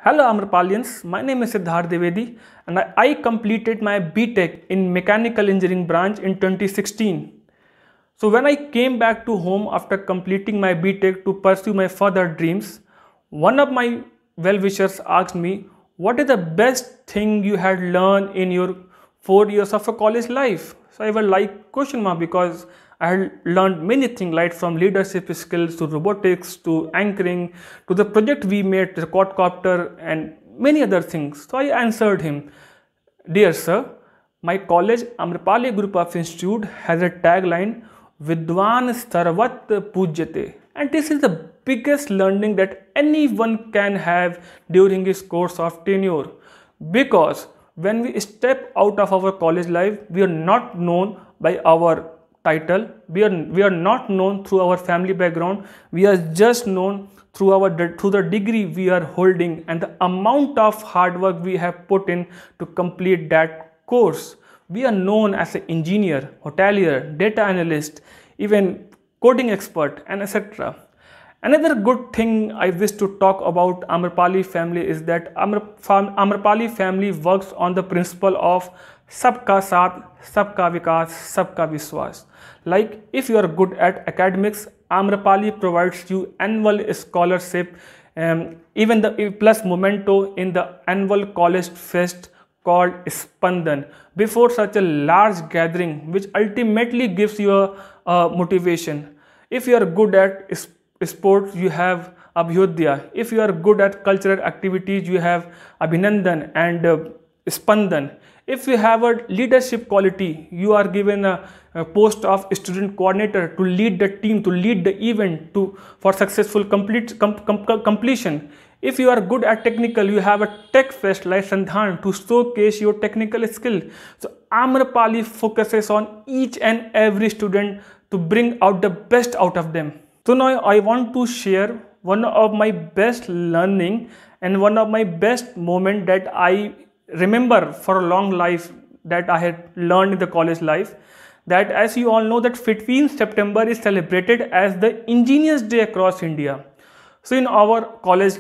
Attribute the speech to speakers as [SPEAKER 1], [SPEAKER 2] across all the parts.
[SPEAKER 1] Hello Amrpalians, my name is Siddharth Devedi and I completed my BTech in Mechanical Engineering branch in 2016. So when I came back to home after completing my BTech to pursue my further dreams, one of my well-wishers asked me, what is the best thing you had learned in your 4 years of a college life? So I was like question mark because I had learned many things like from leadership skills to robotics to anchoring to the project we made, the quadcopter and many other things. So I answered him, dear sir, my college Amrpali Group of Institute has a tagline Vidwan Sarvat Pujyate, and this is the biggest learning that anyone can have during his course of tenure, because when we step out of our college life, we are not known by our title, we are not known through our family background, we are just known through the degree we are holding and the amount of hard work we have put in to complete that course. We are known as an engineer, hotelier, data analyst, even coding expert, and etc. Another good thing I wish to talk about Amrpali family is that Amrpali family works on the principle of Sabka Saath, Sabka Vikas, Sabka Vishwas. Like if you are good at academics, Amrpali provides you annual scholarship, even the plus memento in the annual college fest called Spandan before such a large gathering, which ultimately gives you a motivation. If you are good at sports, you have Abhyodaya. If you are good at cultural activities, you have Abhinandan and Spandan. If you have a leadership quality, you are given a post of student coordinator to lead the team, to lead the event for successful completion. If you are good at technical, you have a tech fest like Sandhan to showcase your technical skill. So Amrpali focuses on each and every student to bring out the best out of them. So now I want to share one of my best learning and one of my best moment that I remember for a long life that I had learned in the college life. That as you all know that 15th September is celebrated as the Engineers Day across India. So in our college,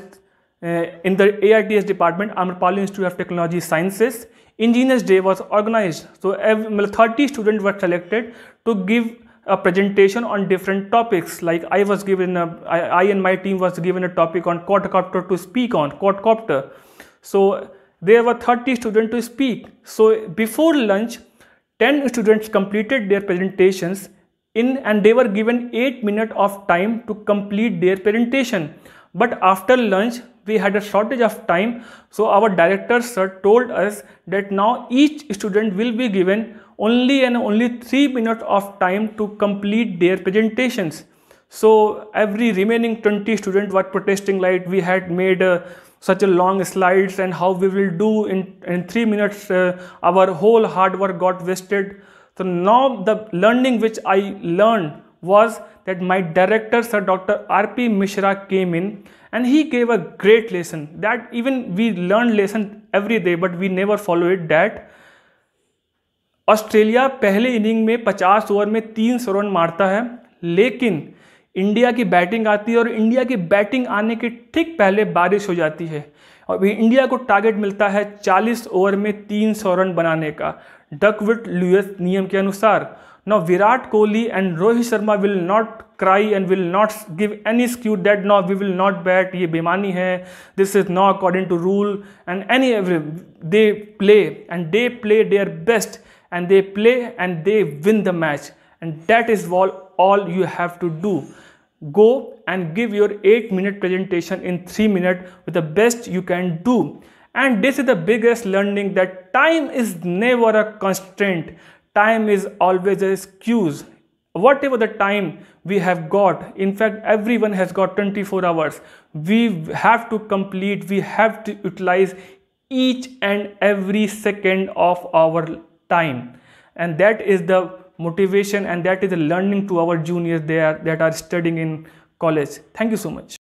[SPEAKER 1] in the AITS department, Amrpali Institute of Technology Sciences, Engineers Day was organized. So 30 students were selected to give a presentation on different topics. Like I was given I and my team was given a topic on quadcopter to speak on quadcopter. So there were 30 students to speak. So before lunch, 10 students completed their presentations and they were given 8 minutes of time to complete their presentation. But after lunch, we had a shortage of time. So our director sir told us that now each student will be given only 3 minutes of time to complete their presentations. So every remaining 20 students were protesting like we had made such a long slides and how we will do in 3 minutes, our whole hard work got wasted. So now the learning which I learned was that my director sir Dr. R.P. Mishra came in and he gave a great lesson that even we learn lesson every day but we never follow it. That Australia पहले inning में 50 over में 300 run मारता है, लेकिन India की batting आती है और इंडिया की बैटिंग आने के ठीक पहले बारिश हो जाती है और इंडिया को टारगेट मिलता है 40 ओवर में 300 रन बनाने का डकवर्थ लुईस नियम के अनुसार. Now Virat Kohli and Rohit Sharma will not cry and will not give any excuse that no we will not bat, ये बेमानी है, this is not according to rule, and they play and they play their best and they play and they win the match, and that is all you have to do. Go and give your 8-minute presentation in 3 minutes with the best you can do. And this is the biggest learning, that time is never a constraint. Time is always an excuse. Whatever the time we have got, in fact everyone has got 24 hours. We have to complete, we have to utilize each and every second of our time. And that is the motivation and that is the learning to our juniors that are studying in college. Thank you so much.